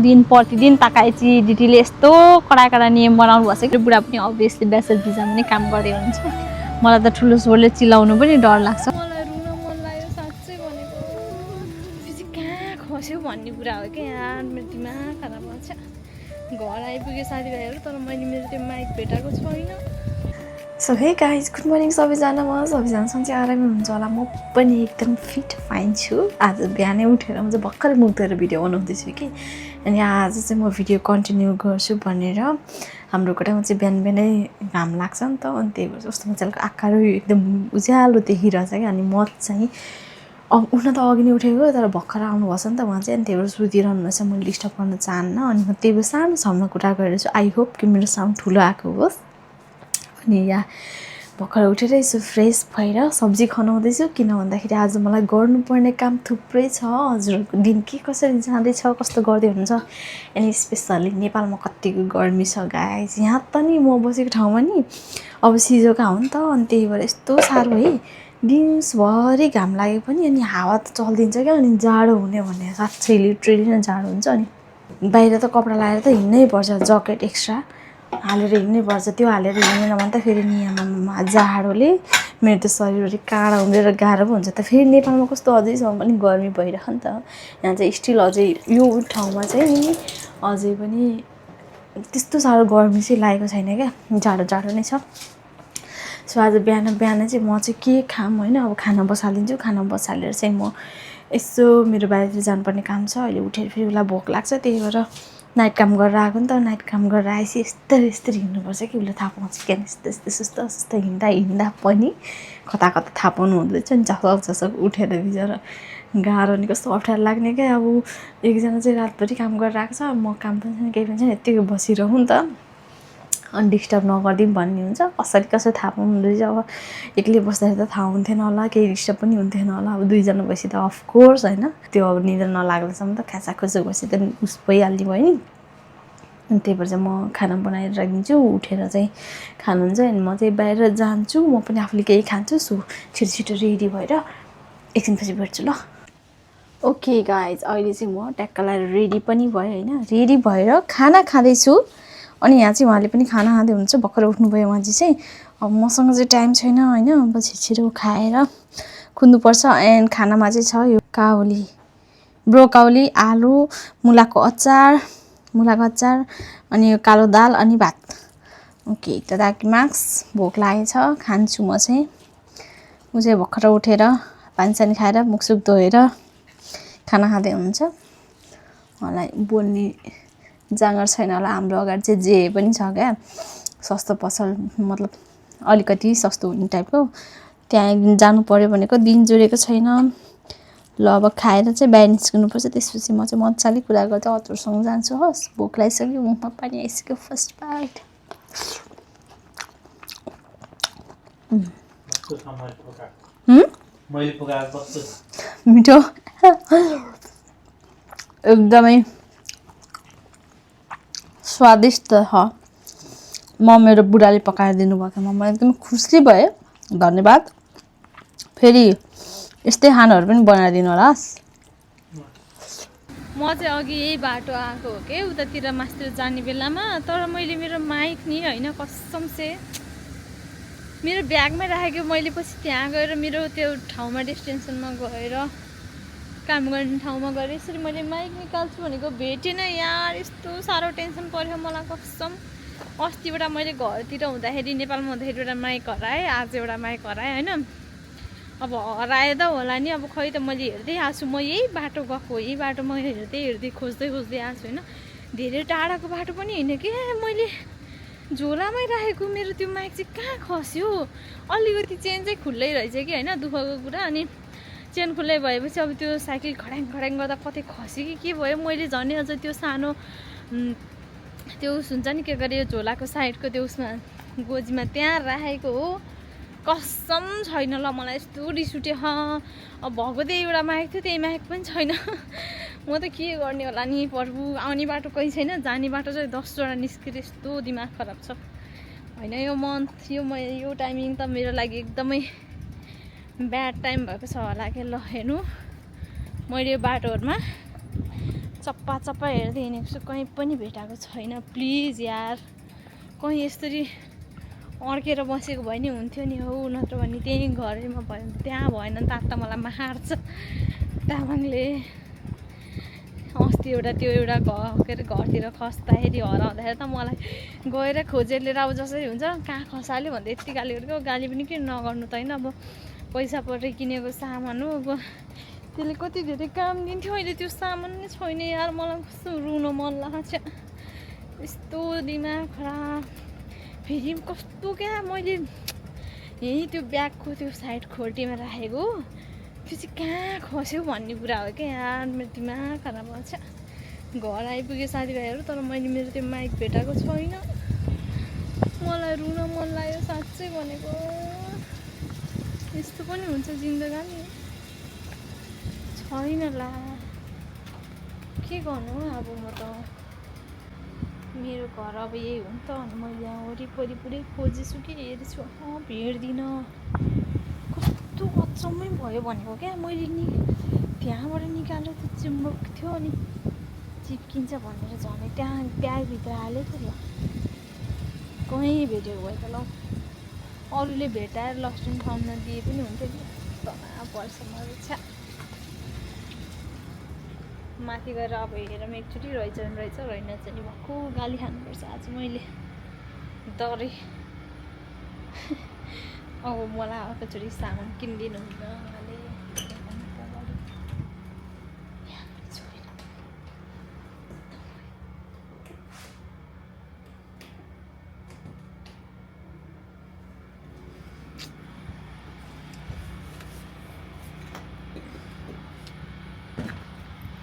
दिन प्रतिदिन ताकाइची डिटीले यस्तो कडा नियम बनाउनु भएको छ। बुढा पनि अभियसली ब्याचलर भिजामा नै काम गर्दै हुनुहुन्छ। मलाई त ठुलो स्वरले चिल्लाउनु पनि डर लाग्छ। मलाई रुन मन लाग्यो साँच्चै भनेको। फेरि कहाँ खस्यो भन्ने कुरा हो क्या यार, मेरो दिमाग खराब भएको छ। घर आइपुगे साथीभाइहरू, तर मैले मेरो त्यो माइक भेटाएको छैन। So hey guys, good morning सबैजनामा। सबैजना सन्चै आरामै हुनुहुन्छ होला। म पनि एकदम फिट फाइन छु। आज बिहानै उठेर म चाहिँ भर्खरै मुख धोएर भिडियो बनाउँदैछु कि, अनि आज चाहिँ म भिडियो कन्टिन्यू गर्छु भनेर। हाम्रो कोठामा चाहिँ बिहान बिहानै घाम लाग्छ नि त, अनि त्यही भएर कस्तो मजाको आकार एकदम उज्यालो देखिरहेछ क्या। अनि म चाहिँ उठ्न त अघि नै उठेको, तर भर्खर आउनुभएको छ नि त उहाँ चाहिँ, अनि त्यही भएर सुतिरहनु भएछ। मैले डिस्टर्ब गर्न चाहन्न, अनि म त्यही भएर सानो साउन्डमा कुरा गरेर छु। आई होप कि मेरो साउन्ड ठुलो आएको होस्। अनि यहाँ भर्खर उठेर यसो फ्रेस भएर सब्जी खनाउँदैछु, किन भन्दाखेरि आज मलाई गर्नुपर्ने काम थुप्रै छ। हजुरहरूको दिन के कसरी जाँदैछ, कस्तो गर्दै हुनुहुन्छ। अनि स्पेसल्ली नेपालमा कतिको गर्मी छ गाइस। यहाँ त नि म बसेको ठाउँमा नि अब सिजोका हो नि त, अनि त्यही भएर यस्तो साह्रो है, दिउँसभरि घाम लागे पनि अनि हावा त चलिदिन्छ क्या, अनि जाडो हुने भने साँच्चै लिटरली नै जाडो हुन्छ। अनि बाहिर त कपडा लगाएर त हिँड्नै पर्छ, ज्याकेट एक्स्ट्रा हालेर हिँड्नै पर्छ। त्यो हालेर हिँडेन भने त फेरि नि आमामा जाडोले मेरो त शरीरभरि काँडा उम्रेर गाह्रो पो हुन्छ त। फेरि नेपालमा कस्तो अझैसम्म पनि गर्मी भइरहेको नि त। यहाँ चाहिँ स्टिल अझै यो ठाउँमा चाहिँ नि अझै पनि त्यस्तो साह्रो गर्मी चाहिँ लागेको छैन क्या, जाडो नै छ। सो आज बिहान चाहिँ म चाहिँ के खाम होइन, अब खाना बसालिदिन्छु। खाना बसालेर चाहिँ म यसो मेरो बाहिरतिर जानुपर्ने काम छ। अहिले उठेर फेरि उसलाई भोक लाग्छ, त्यही भएर नाइट काम गरेर आएको नि त। नाइट काम गरेर आएपछि यस्तरी हिँड्नुपर्छ कि उसले थाहा पाउँछ क्या। सुस्त हिँड्दा पनि कता थाहा पाउनु हुँदैछ नि। झसक उठेर भिजेर गाह्रो नि कस्तो अप्ठ्यारो लाग्ने क्या। अब एकजना चाहिँ रातभरि काम गरेर आएको छ, म काम पनि छैन केही पनि छैन, यत्तिकै बसिरहँ नि त, अनि डिस्टर्ब नगरिदिउँ भन्ने हुन्छ। कसरी थाहा पाउनु हुँदैछ। अब एक्लै बस्दाखेरि त थाहा हुन्थेन होला, केही डिस्टर्ब पनि हुन्थेन होला। अब दुईजना भएपछि त अफकोर्स होइन, त्यो अब निद्रा नलाग्दासम्म त ख्याचाखुचु भएपछि त उस भइहाल्ने भयो नि। अनि त्यही भएर चाहिँ म खाना बनाएर राखिदिन्छु, उठेर चाहिँ खानुहुन्छ। अनि म चाहिँ बाहिर जान्छु, म पनि आफूले केही खान्छु। सो छिटो रेडी भएर एकछिनपछि भेट्छु ल। ओके गाइज, अहिले चाहिँ म ट्याक्क लगाएर रेडी पनि भएँ होइन। रेडी भएर खाना खाँदैछु। अनि यहाँ चाहिँ उहाँले पनि खाना खाँदै हुनुहुन्छ, भर्खर उठ्नुभयो उहाँजी चाहिँ। अब मसँग चाहिँ टाइम छैन होइन, अब छिटो खाएर कुद्नुपर्छ। एन्ड खानामा चाहिँ छ यो ब्रोकाउली, आलु, मुलाको अचार अनि यो कालो दाल अनि भात। ओके त दाकिमाक्स भोक लागेछ, खान्छु म चाहिँ। ऊ चाहिँ भर्खर उठेर पानीसानी खाएर मुखसुख धोएर खाना खाँदै हुनुहुन्छ। उहाँलाई बोल्ने जाँगर छैन होला। हाम्रो अगाडि चाहिँ जे पनि छ क्या, सस्तो पसल, मतलब अलिकति सस्तो हुने टाइपको। त्यहाँ एक दिन जानु पऱ्यो भनेको, दिन जोडेको छैन। ल अब खाएर चाहिँ बाहिर निस्किनुपर्छ। त्यसपछि म चाहिँ मजाले कुरा गर्दै हजुरसँग जान्छु। होस्, भोक लागिसक्यो, मुखमा पानी आइसक्यो। फर्स्ट बाइट मिठो एकदमै स्वादिष्ट छ। मेरो बुढाले पकाएर दिनुभएको म एकदमै खुसी भएँ। धन्यवाद। फेरि यस्तै खानाहरू पनि बनाएर दिनु होला। म चाहिँ अघि यही बाटो आएको हो कि उतातिर मासतिर जाने बेलामा, तर मैले मेरो माइक नि होइन, कसम से मेरो ब्यागमै राखेको। मैले पछि त्यहाँ गएर मेरो त्यो ठाउँमा डेस्टिनेसनमा गएर काम गर्ने ठाउँमा गएर यसरी मैले माइक निकाल्छु भनेको भेटेन यार। यस्तो साह्रो टेन्सन पऱ्यो मलाई कसम। अस्तिबाट मैले घरतिर हुँदाखेरि, नेपालमा हुँदाखेरि एउटा माइक हराएँ, आज एउटा माइक हराएँ होइन। अब हराए त होला नि, अब खै त मैले हेर्दै आएको छु। म यही बाटो गएको, यही बाटो म हेर्दै खोज्दै आएको छु होइन। धेरै टाढाको बाटो पनि होइन कि, मैले झोलामै राखेको मेरो त्यो माइक चाहिँ कहाँ खस्यो। अलिकति चेन चाहिँ खुल्लै रहेछ कि होइन, दुःखको कुरा। अनि चेन खुल्लै भएपछि अब त्यो साइकल खड्याङ गर्दा कतै खस्यो कि के भयो। मैले झन् अझ त्यो सानो त्यो उस हुन्छ नि, के गरे यो झोलाको साइडको त्यो उसमा गोजीमा त्यहाँ राखेको हो। कसम छैन ल, मलाई यस्तो रिस उठ्यो। अब भएको त्यही एउटा माइक थियो, त्यही माइक पनि छैन। म त के गर्ने होला नि प्रभु। आउने बाटो कोही छैन, जाने बाटो चाहिँ 10वटा निस्केर यस्तो दिमाग खराब छ होइन। यो मन्थ यो टाइमिङ त मेरो लागि एकदमै ब्याड टाइम भएको छ होला कि। ल हेर्नु, मैले यो बाटोहरूमा चप्पा चप्पा हेर्दै हिँडेको छु, कहीँ पनि भेटाएको छैन। प्लिज यार, कहीँ यसरी अड्केर बसेको भए नि हुन्थ्यो नि हौ, नत्र भने त्यही घरैमा भयो भने त्यहाँ भएन नि त मलाई मार्छ तामाङले। अस्ति एउटा त्यो एउटा के अरे घरतिर खस्दाखेरि हराउँदाखेरि त मलाई गएर खोजेर लिएर अब जसरी हुन्छ कहाँ खसाल्यो भन्दा यति गाली गरेको। गाली पनि किन नगर्नु त होइन, अब पैसा परेर किनेको सामान हो, अब त्यसले कति धेरै काम दिन्थ्यो। अहिले त्यो सामान नै छैन यार, मलाई कस्तो रुन मन लाग्छ, यस्तो दिमाग खराब। फेरि कस्तो क्या, मैले यहीँ त्यो ब्यागको त्यो साइड खोल्टीमा राखेको, त्यो चाहिँ कहाँ खस्यो भन्ने कुरा हो क्या यार। मेरो दिमाग खराब भएको छ। घर आइपुगेँ साथीभाइहरू, तर मैले मेरो त्यो माइक भेटाएको छैन। मलाई रुन मन लाग्यो साँच्चै भनेको। यस्तो पनि हुन्छ जिन्दगानी, छैन ला, के गर्नु अब। म त मेरो घर अब यही हो नि त। अनि मैले यहाँ वरिपरि पुरै खोजेछु कि हेर्छु, भेट्दिनँ। कस्तो अचम्मै भयो भनेको क्या। मैले त्यहाँबाट निकालेर त चुम्बक थियो, अनि चिप्किन्छ भनेर झन् त्यहाँ ब्यागभित्र हालेको थियो। कहीँ भेटेको भए त ल, अरूले भेटाएर लस्टन ठाउँमा दिए पनि हुन्थ्यो कि। तनाव पर्छ मलाई छ। माथि गएर अब हेरौँ एकचोटि रहेछ रहेन चाहिँ भक्कु गाली खानुपर्छ आज मैले डरे। अब मलाई अर्कोचोटि सामान किनिदिनु हुन्न उहाँले।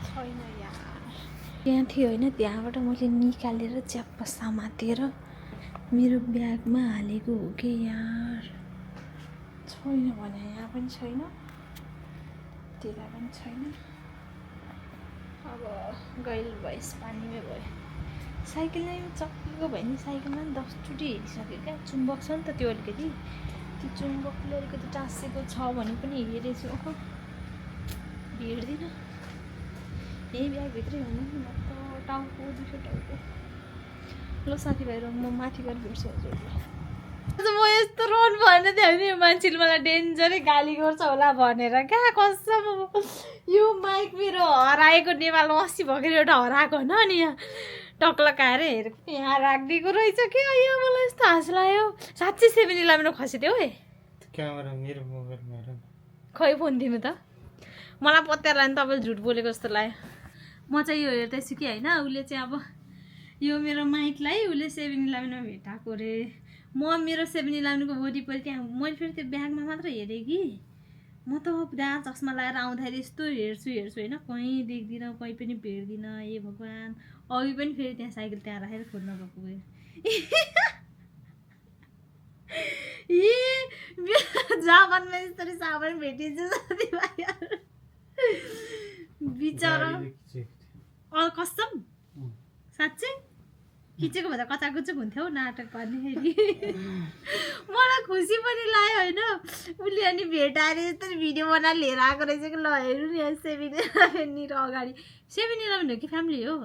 छैन यार, त्यहाँ थियो होइन, त्यहाँबाट मैले निकालेर च्याप्प समातेर मेरो ब्यागमा हालेको हो कि यार। छैन भने यहाँ पनि छैन, त्यता पनि छैन। अब गैल भएस पानीमै भयो। साइकलमै चक्कीको भयो नि, साइकलमा पनि 10 चोटि हेरिसक्यो क्या। चुम्बक छ नि त त्यो अलिकति, त्यो चुम्बकले अलिकति टाँसेको छ भने पनि हेरेछु, भेट्दिनँ। यही ब्यागभित्रै हुनु नि, म त टाउको दुख्यो टाउको। ल साथीभाइहरू, म माथि गएर भेट्छु हजुरलाई। म यस्तो रोन भएन थियो नि, मान्छेले मलाई डेन्जरै गाली गर्छ होला भनेर क्या। कसम यो माइक मेरो हराएको नेपालमा अस्ति भर्खर एउटा हराएको होइन, अनि यहाँ टक्लकाएर हेरेको यहाँ राखिदिएको रहेछ कि। यहाँ मलाई यस्तो हाँस लाग्यो साँच्चै। 7-11 खसेको थियो है। क्यामेरा मेरो मोबाइलमा हेर। खै फोन दिनु त, मलाई पत्याएर नि तपाईँले झुट बोलेको जस्तो लाग्यो। म चाहिँ यो हेर्दैछु कि होइन, उसले चाहिँ अब यो मेरो माइकलाई उसले 7-11 भेटाएको रे। म मेरो 7-11को वरिपरि त्यहाँ मैले फेरि त्यो ब्यागमा मात्र हेरेँ कि। म त बिहान चस्मा लगाएर आउँदाखेरि यस्तो हेर्छु होइन, कहीँ देख्दिनँ, कहीँ पनि भेट्दिनँ। ए भगवान्, अघि पनि फेरि त्यहाँ साइकल त्यहाँ राखेर खोज्न गएको गयो। जापानमा यसरी सामान भेटिन्छ साथीभाइहरू, बिचरा। कसम साँच्चै खिचेको भन्दा कचाकुचुक हुन्थ्यो हौ नाटक गर्नेखेरि। मलाई खुसी पनि लाग्यो होइन, उसले अनि भेटाएर यस्तो भिडियो बनाएर लिएर आएको रहेछ कि। ल हेर्नु नि 7-11 अगाडि। 7-11 हो कि फ्यामिली हो?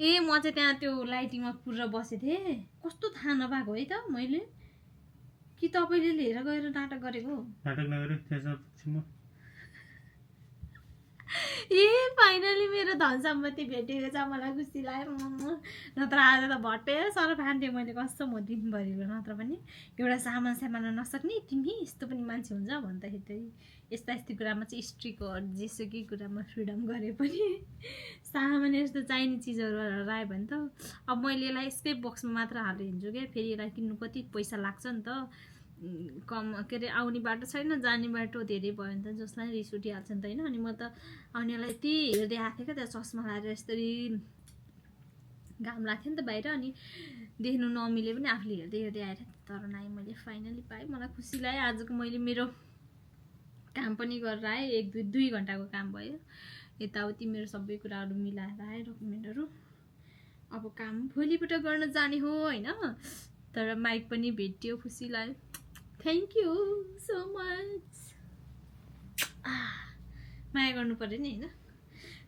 ए म चाहिँ त्यहाँ त्यो लाइटिङमा पुरेर बसेको थिएँ, कस्तो थाहा नपाएको है त मैले। कि तपाईँले लिएर गएर नाटक गरेको? ए फाइनली मेरो धन सम्पत्ति भेटेको छ, मलाई खुसी लाग्यो। नत्र आज त भट्टै सर फान्थेँ मैले कसम हो दिनभरिको। नत्र पनि एउटा सामान नसक्ने तिमी यस्तो पनि मान्छे हुन्छ भन्दाखेरि यस्ता कुरामा चाहिँ स्ट्रिक हो। जेसुकै कुरामा फ्रिडम गरे पनि सामान यस्तो चाहिने चिजहरू हरायो भने त अब मैले यसलाई यसकै बक्समा मात्र हालेर हिँड्छु क्या। फेरि यसलाई किन्नु कति पैसा लाग्छ नि त। कम के अरे आउने बाटो छैन, जाने बाटो धेरै भयो भने त जसलाई रिस उठिहाल्छ नि त होइन। अनि म त आउनेलाई यति हेर्दै आएको थिएँ क्या, त्यहाँ चस्मा लगाएर यसरी घाम लाग्थ्यो नि त बाहिर, अनि देख्नु नमिले पनि आफूले हेर्दै आएर तर नआएँ मैले। फाइनली पाएँ, मलाई खुसी लाग्यो। आजको मैले मेरो काम पनि गरेर आएँ, 1-2 घन्टाको काम भयो। यताउति मेरो सबै कुराहरू मिलाएर आएँ, डकुमेन्टहरू। अब काम भोलिपल्ट गर्न जाने हो होइन। तर माइक पनि भेट्यो, खुसी लाग्यो। Thank you so much. माया गर्नु पऱ्यो नि होइन।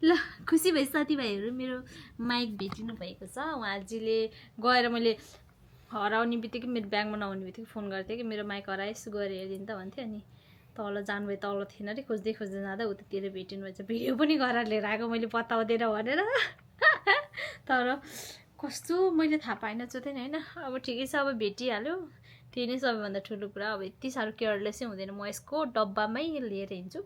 ल खुसी भए साथीभाइहरू मेरो माइक भेटिनु भएको छ उहाँजीले गएर मैले हराउने बित्तिकै मेरो ब्यागमा नहुने बित्तिकै फोन गर्थेँ कि मेरो माइक हराएछु गएर हेरिदिनु त भन्थ्यो अनि तल जानुभयो तल थिएन अरे खोज्दै खोज्दै जाँदा उतातिर भेटिनु भएछ भिडियो पनि गरेर लिएर आएको मैले बताउँदैन भनेर तर कस्तो मैले थाहा पाइनँ चाहिँ होइन अब ठिकै छ अब भेटिहाल्यो त्यही नै सबैभन्दा ठुलो कुरा अब यति साह्रो केयरलेसै हुँदैन म यसको डब्बामै लिएर हिँड्छु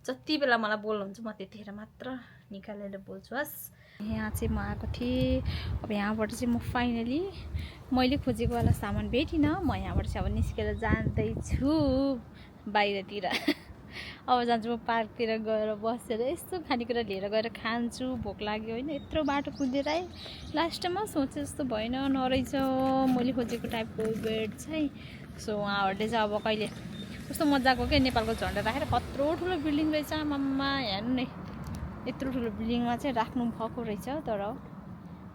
जति बेला मलाई बोल्नुहुन्छ म त्यतिखेर मात्र निकालेर बोल्छु हस् यहाँ चाहिँ म आएको थिएँ अब यहाँबाट चाहिँ म फाइनली मैले खोजेको वाला सामान भेटिनँ म यहाँबाट चाहिँ अब निस्केर जाँदैछु बाहिरतिर अब जान्छु म पार्कतिर गएर बसेर यस्तो खानेकुरा लिएर गएर खान्छु भोक लाग्यो होइन यत्रो बाटो कुदेर आएँ लास्टमा सोचे जस्तो भएन नरहेछ मैले खोजेको टाइपको बेड चाहिँ सो उहाँहरूले चाहिँ अब कहिले कस्तो मजाको के नेपालको झन्डा राखेर कत्रो ठुलो बिल्डिङ रहेछ आमामा हेर्नु नै यत्रो ठुलो बिल्डिङमा चाहिँ राख्नु भएको रहेछ तर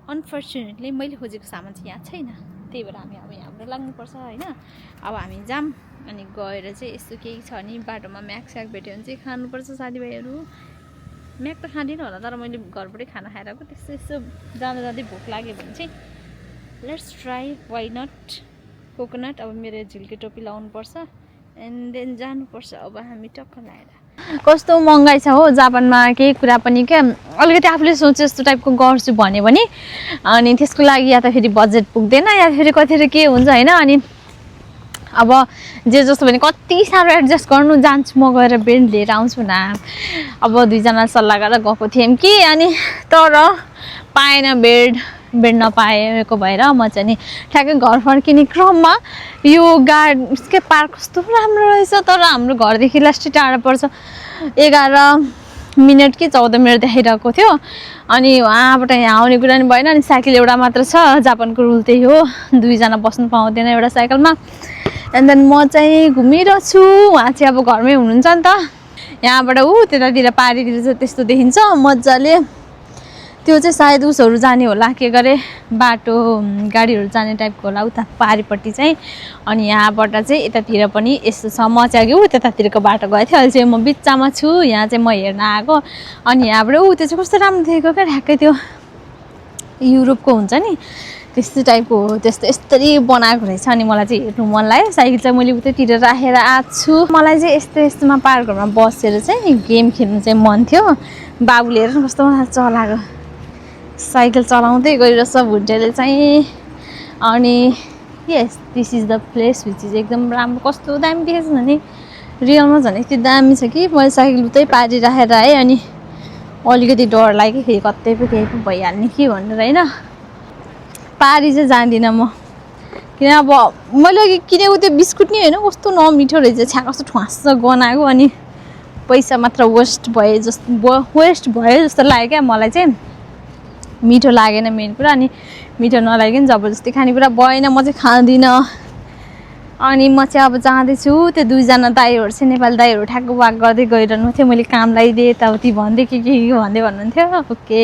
अनफर्चुनेटली मैले खोजेको सामान चाहिँ यहाँ छैन त्यही भएर हामी अब यहाँबाट लाग्नुपर्छ होइन अब हामी जाऊँ अनि गएर चाहिँ यस्तो केही छ नि बाटोमा म्याक स्याक भेट्यो भने चाहिँ खानुपर्छ साथीभाइहरू म्याक त खाँदिनँ होला तर मैले घरबाटै खाना खाएर आएको त्यस्तो यस्तो जाँदा जाँदै भोक लाग्यो भने चाहिँ let's try why not coconut अब मेरो झिल्के टोपी लाउनुपर्छ एन्ड देन जानुपर्छ अब हामी टक्क लाएर कस्तो महँगाइ छ हो जापानमा केही कुरा पनि क्या अलिकति आफूले सोचे जस्तो टाइपको गर्छु भन्यो भने अनि त्यसको लागि या त फेरि बजेट पुग्दैन या फेरि कतिखेर के हुन्छ होइन अनि अब जे जस्तो भने कति साह्रो एडजस्ट गर्नु जान्छु म गएर बेड लिएर आउँछु न अब दुईजना सल्लाह गरेर गएको थियौँ कि अनि तर पाएन बेड नपाएको भएर म चाहिँ नि ठ्याक्कै घर फर्किने क्रममा यो के पार्क कस्तो राम्रो रहेछ तर हाम्रो घरदेखि लास्टै टाढा पर्छ 11 मिनट कि 14 मिनट देखाइरहेको थियो अनि वहाँबाट यहाँ आउने कुरा नि भएन अनि साइकल एउटा मात्र छ जापानको रुल त्यही हो दुईजना बस्नु पाउँदैन एउटा साइकलमा एन्ड देन म चाहिँ घुमिरहेको छु उहाँ चाहिँ अब घरमै हुनुहुन्छ नि त यहाँबाट त्यतातिर पारीतिर चाहिँ त्यस्तो देखिन्छ मजाले त्यो चाहिँ सायद उसहरू जाने होला के गरे बाटो गाडीहरू जाने टाइपको होला उता पारीपट्टि चाहिँ अनि यहाँबाट चाहिँ यतातिर पनि यस्तो छ म चाहिँ अघि त्यतातिरको बाटो गएको थिएँ अहिले चाहिँ म बिच्चामा छु यहाँ चाहिँ म हेर्न आएको अनि यहाँबाट त्यो चाहिँ कस्तो राम्रो देखेको क्या ठ्याक्कै त्यो युरोपको हुन्छ नि त्यस्तो टाइपको हो त्यस्तो यस्तरी बनाएको रहेछ अनि मलाई चाहिँ हेर्नु मन लाग्यो साइकल चाहिँ मैले उतैतिर राखेर आएको छु मलाई चाहिँ यस्तोमा पार्कहरूमा बसेर चाहिँ गेम खेल्नु चाहिँ मन थियो बाबुले हेर्नु कस्तो चलाएको साइकल चलाउँदै गइरहेछ भुटेले चाहिँ अनि yes this is the place which is एकदम राम्रो कस्तो दामी देखेछ भने रियलमा झन् यति दामी छ कि मैले साइकल उतै पारिराखेर आएँ अनि अलिकति डर लाग्यो फेरि कतै पो केही पो भइहाल्ने कि भनेर होइन पारी चाहिँ जाँदिनँ म किन अब मैले अघि किनेको त्यो बिस्कुट नि होइन कस्तो नमिठो रहेछ छ्या कस्तो ठुवास गनाएको अनि पैसा मात्र वेस्ट भयो जस्तो लाग्यो क्या मलाई चाहिँ मिठो लागेन मेन कुरा अनि मिठो नलागिकन जबरजस्ती खानेकुरा भएन म चाहिँ खाँदिनँ अनि म चाहिँ अब जाँदैछु त्यो दुईजना दाइहरू चाहिँ नेपाली दाइहरू ठ्याक्क वाक गर्दै गइरहनु थियो मैले काम लगाइदिएँ यताउति भन्दै के भन्दै भन्नुहुन्थ्यो ओके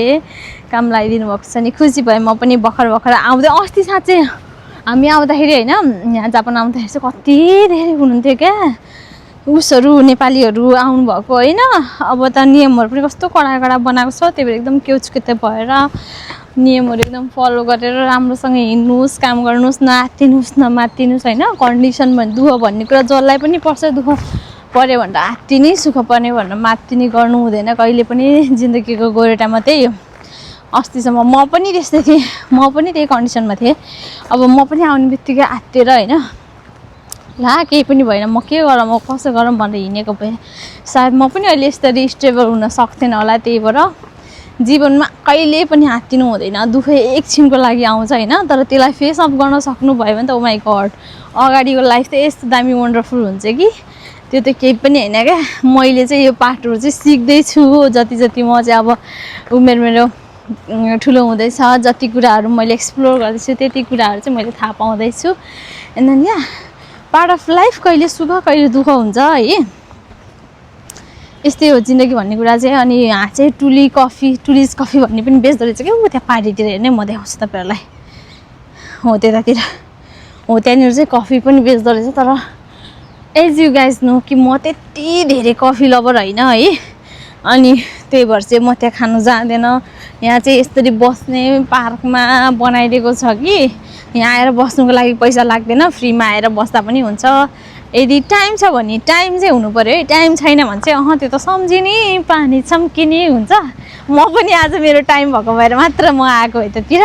काम लगाइदिनु भएको छ नि खुसी भएँ म पनि भर्खर आउँदै अस्ति साँच्चै हामी आउँदाखेरि होइन यहाँ जापान आउँदाखेरि चाहिँ कति धेरै हुनुहुन्थ्यो क्या उसहरू नेपालीहरू आउनुभएको होइन अब त नियमहरू पनि कस्तो कडा बनाएको छ त्यही भएर एकदम केउचकेते भएर नियमहरू एकदम फलो गरेर राम्रोसँग हिँड्नुहोस् काम गर्नुहोस् नआत्तिनुहोस् नमात्तिनुहोस् होइन कन्डिसन दुःख भन्ने कुरा जसलाई पनि पर्छ दुःख पऱ्यो भनेर आत्तिनै सुख पर्ने भनेर मात्तिनी गर्नु हुँदैन कहिले पनि जिन्दगीको गोरेटामा त्यही अस्तिसम्म म पनि त्यस्तै थिएँ म पनि त्यही कन्डिसनमा थिएँ अब म पनि आउने बित्तिकै आत्तिएर होइन ला केही पनि भएन म के गरौँ म कसो गरौँ भनेर हिँडेको भए सायद म पनि अहिले यसरी स्टेबल हुन सक्थेन होला त्यही भएर जीवनमा कहिले पनि आत्तिनु हुँदैन दुःख एकछिनको लागि आउँछ होइन तर त्यसलाई फेस अप गर्न सक्नुभयो भने त ओ माई गड अगाडिको लाइफ त यस्तो दामी वन्डरफुल हुन्छ कि त्यो त केही पनि होइन क्या मैले चाहिँ यो पाठहरू चाहिँ सिक्दैछु जति म चाहिँ अब उमेर मेरो ठुलो हुँदैछ जति कुराहरू मैले एक्सप्लोर गर्दैछु त्यति कुराहरू चाहिँ मैले थाहा पाउँदैछु एन्ड देन या पार्ट अफ लाइफ कहिले सुख कहिले दुःख हुन्छ है यस्तै हो जिन्दगी भन्ने कुरा चाहिँ अनि यहाँ चाहिँ टुलिज कफी भन्ने पनि बेच्दो रहेछ क्या त्यहाँ पार्टीतिर हेर्ने म देखाउँछु तपाईँहरूलाई हो त्यतातिर हो त्यहाँनिर चाहिँ कफी पनि बेच्दो रहेछ तर एज यु गाइज नो कि म त्यति धेरै कफी लभर होइन है अनि त्यही भएर चाहिँ म त्यहाँ खानु जाँदैन। यहाँ चाहिँ यसरी बस्ने पार्कमा बनाइदिएको छ कि यहाँ आएर बस्नुको लागि पैसा लाग्दैन, फ्रीमा आएर बस्दा पनि हुन्छ। यदि टाइम छ भने टाइम चाहिँ हुनु पऱ्यो है, टाइम छैन भने चाहिँ त्यो त सम्झिने पानी छम्किने हुन्छ। म पनि आज मेरो टाइम भएको भएर मात्र म आएको यतातिर।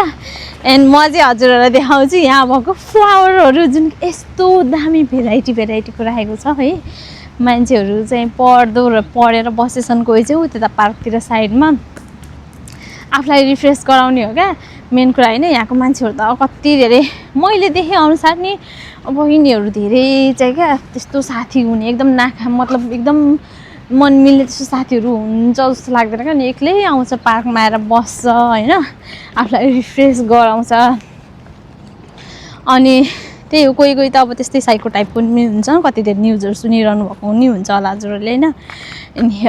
एन्ड म चाहिँ हजुरहरूलाई देखाउँछु यहाँ भएको फ्लावरहरू, जुन यस्तो दामी भेराइटीको राखेको छ है। मान्छेहरू चाहिँ पढेर बसेछन्, कोही चाहिँ त्यता पार्कतिर साइडमा आफूलाई रिफ्रेस गराउने हो क्या मेन कुरा होइन। यहाँको मान्छेहरू त कति धेरै मैले देखेँ अनुसार नि अब यिनीहरू धेरै चाहिँ क्या त्यस्तो साथी हुने एकदम मतलब एकदम मन मिल्ने त्यस्तो साथीहरू हुन्छ जस्तो लाग्दैन क्या। एक्लै आउँछ पार्कमा आएर बस्छ होइन, आफूलाई रिफ्रेस गराउँछ। अनि त्यही हो, कोही त अब त्यस्तै साइको टाइपको पनि हुन्छ, कति धेरै न्युजहरू सुनिरहनु भएको नि हुन्छ होला हजुरहरूले होइन।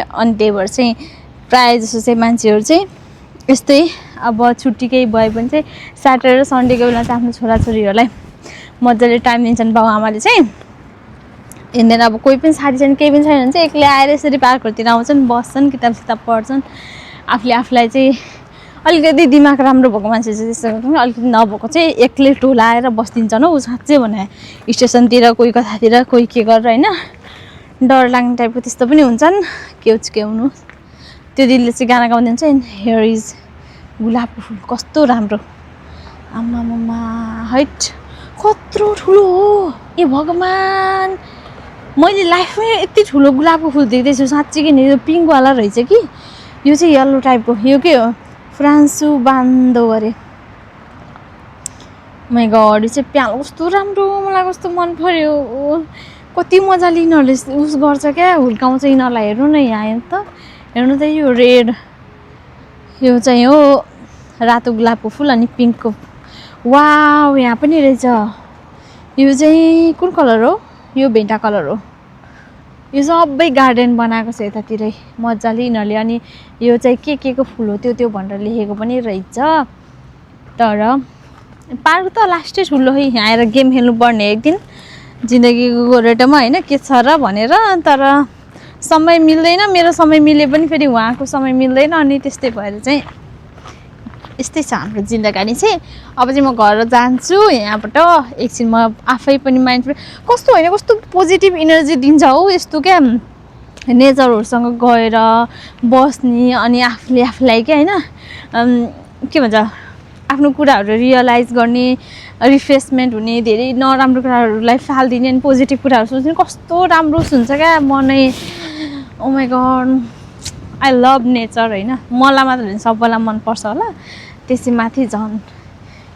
अनि त्यही भएर चाहिँ प्रायः जस्तो चाहिँ मान्छेहरू चाहिँ यस्तै अब छुट्टी केही भयो भने चाहिँ स्याटरडे र सन्डेको बेला चाहिँ आफ्नो छोराछोरीहरूलाई मजाले टाइम दिन्छन् बाउ आमाले चाहिँ। हिँड्दैन अब कोही पनि साथी छैन केही पनि छैन भने चाहिँ एक्लै आएर यसरी पार्कहरूतिर आउँछन्, बस्छन्, किताब पढ्छन्। आफूलाई चाहिँ अलिकति दिमाग राम्रो भएको मान्छे चाहिँ त्यस्तो गर्छ, अलिकति नभएको चाहिँ एक्लै टोला आएर बस्दिन्छन् हौ साँच्चै भने। स्टेसनतिर कोही कतातिर कोही के गरेर होइन, डर लाग्ने टाइपको त्यस्तो पनि हुन्छन्। केउनु त्यो दिदीले चाहिँ गाना गाउँदिन्छ, हियर इज गुलाबको फुल कस्तो राम्रो, आमामा हैट कत्रो ठुलो हो। ए भगवान्, मैले लाइफमै यति ठुलो गुलाबको फुल देख्दैछु साँच्चै नि। यो पिङ्कवाला रहेछ कि, यो चाहिँ येल्लो टाइपको, यो के हो फ्रान्सु बान्दो अरे। माइ गड, यो चाहिँ प्यालो कस्तो राम्रो, मलाई कस्तो मन पर्यो। कति मजाले यिनीहरूले उस गर्छ क्या, हुर्काउँछ यिनीहरूलाई। हेर्नु न यहाँ त, हेर्नु त यो रेड, यो चाहिँ हो रातो गुलाबको फुल अनि पिङ्कको। वाउ, यहाँ पनि रहेछ। यो चाहिँ कुन कलर हो? यो भेन्टा कलर हो। यो सबै गार्डन बनाएको छ यतातिरै मजाले यिनीहरूले। अनि यो चाहिँ के को फुल हो त्यो भनेर लेखेको पनि रहेछ। तर पार्क त लास्टै ठुलो है, यहाँ आएर गेम खेल्नु पर्ने एक दिन जिन्दगीको गोरेटोमा होइन, के छ र भनेर। तर समय मिल्दैन, मेरो समय मिले पनि फेरि उहाँको समय मिल्दैन। अनि त्यस्तै भएर चाहिँ यस्तै छ हाम्रो जिन्दगानी चाहिँ। अब चाहिँ म घर जान्छु यहाँबाट एकछिन, म आफै पनि माइन्ड कस्तो होइन कस्तो पोजिटिभ इनर्जी दिन्छ हौ यस्तो क्या नेचरहरूसँग गएर बस्ने। अनि आफूलाई क्या होइन के भन्छ आफ्नो कुराहरू रियलाइज गर्ने, रिफ्रेसमेन्ट हुने, धेरै नराम्रो कुराहरूलाई फालिदिने अनि पोजिटिभ कुराहरू सोच्ने, कस्तो राम्रो हुन्छ क्या मनै। Oh my God, I love nature होइन। मलाई मात्र होइन सबैलाई मनपर्छ होला, त्यसै माथि झन्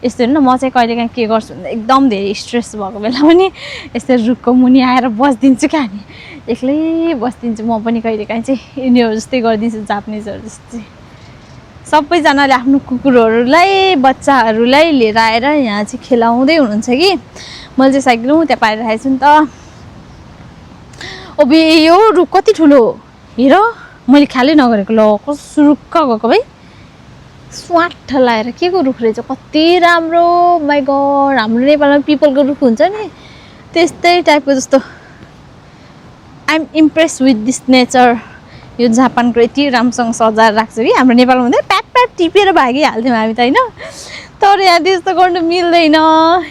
यस्तो होइन। म चाहिँ कहिलेकाहीँ के गर्छु भन्दा एकदम धेरै स्ट्रेस भएको बेला पनि यस्तै रुखको मुनि आएर बसिदिन्छु क्या, नि एक्लै बसिदिन्छु म पनि। कहिलेकाहीँ चाहिँ यिनीहरू जस्तै गरिदिन्छु, जापानिजहरू जस्तै। सबैजनाले आफ्नो कुकुरहरूलाई बच्चाहरूलाई लिएर आएर यहाँ चाहिँ खेलाउँदै हुनुहुन्छ कि। मैले चाहिँ साइकल त्यहाँ पारिरहेको छु नि त। ओबे यो रुख कति ठुलो हेर, मैले ख्यालै नगरेको। ल कस्तो रुख गएको भाइ, स्वाट लाएर के को रुख रहेछ, कति राम्रो। माइ गड, हाम्रो नेपालमा पिपलको रुख हुन्छ नि त्यस्तै टाइपको जस्तो। I am impress with this nature. यो जापानको यति राम्रोसँग सजाएर राख्छ कि हाम्रो नेपालमा हुँदैन प्याट टिपेर भागिहाल्थ्यौँ हामी त होइन। तर यहाँ त्यस्तो गर्नु मिल्दैन,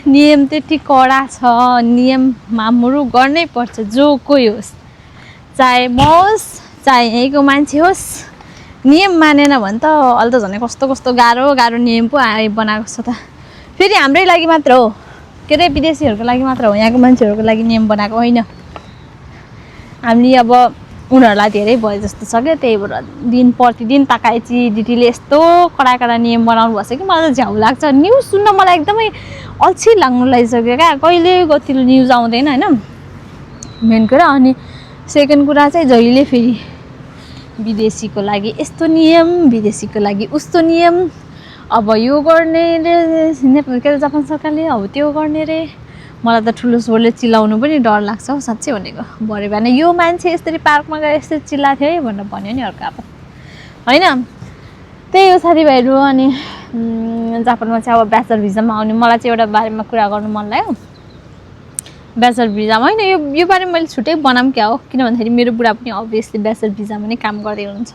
नियम त्यति कडा छ। नियम मामुरु गर्नै पर्छ, जो कोही होस्, चाहे म होस् चाहे यहीँको मान्छे होस्। नियम मानेन भने त अहिले त झन् कस्तो गाह्रो नियम पो बनाएको छ त। फेरि हाम्रै लागि मात्र हो के अरे, विदेशीहरूको लागि मात्र हो, यहाँको मान्छेहरूको लागि नियम बनाएको होइन। हामीले अब उनीहरूलाई धेरै भयो जस्तो छ क्या, त्यही भएर प्रतिदिन ताकाइची दिदीले यस्तो कडा नियम बनाउनु भएको छ कि मलाई त झ्याउ लाग्छ। न्युज सुन्न मलाई एकदमै अल्छी लाग्नु लागिसक्यो क्या, कहिले कतिले न्युज आउँदैन होइन मेन कुरा। अनि सेकेन्ड कुरा चाहिँ जहिले फेरि विदेशीको लागि यस्तो नियम, विदेशीको लागि उस्तो नियम, अब यो गर्ने रे नेपाल के जापान सरकारले, अब त्यो गर्ने रे। मलाई त ठुलो स्वरले चिल्लाउनु पनि डर लाग्छ हौ साँच्चै भनेको। भरे बिहान यो मान्छे यसरी पार्कमा गएर यसरी चिल्लाएको थियो है भनेर भन्यो नि अर्को अब होइन। त्यही हो साथीभाइहरू। अनि जापानमा चाहिँ अब ब्याचलर भिजामा आउने, मलाई चाहिँ एउटा बारेमा कुरा गर्नु मन लाग्यो। ब्याचलर भिजामा होइन यो बारे मैले छुट्टै बनाऊँ क्या हो किन भन्दाखेरि मेरो बुढा पनि अभियसली ब्याचलर भिजामा नै काम गर्दै हुनुहुन्छ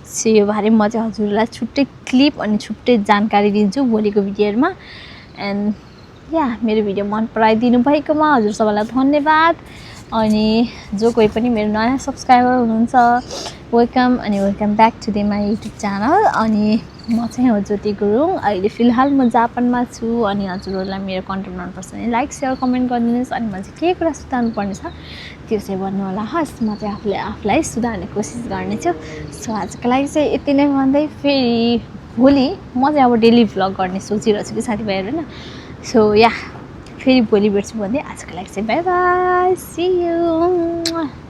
सो यो बारे म चाहिँ हजुरलाई छुट्टै क्लिप अनि छुट्टै जानकारी दिन्छु भोलिको भिडियोहरूमा एन्ड या मेरो भिडियो मन पराइदिनु भएकोमा हजुर सबैलाई धन्यवाद अनि जो कोही पनि मेरो नयाँ सब्सक्राइबर हुनुहुन्छ वेलकम अनि welcome back to the my YouTube channel अनि म चाहिँ हो ज्योति गुरुङ अहिले फिलहाल म जापानमा छु अनि हजुरहरूलाई मेरो कन्टेन्ट मनपर्छ भने लाइक सेयर कमेन्ट गरिदिनुहोस् अनि म चाहिँ के कुरा सुधार्नु पर्ने छ त्यो चाहिँ भन्नु होला हस् म चाहिँ आफूलाई सुधार्ने कोसिस गर्नेछु सो आजको लागि चाहिँ यति नै भन्दै फेरि भोलि म चाहिँ अब डेली भ्लग गर्ने सोचिरहेको छु कि साथीभाइहरू होइन सो या फेरि भोलि भेट्छु भन्दै आजको लागि चाहिँ बाई बाई सी यू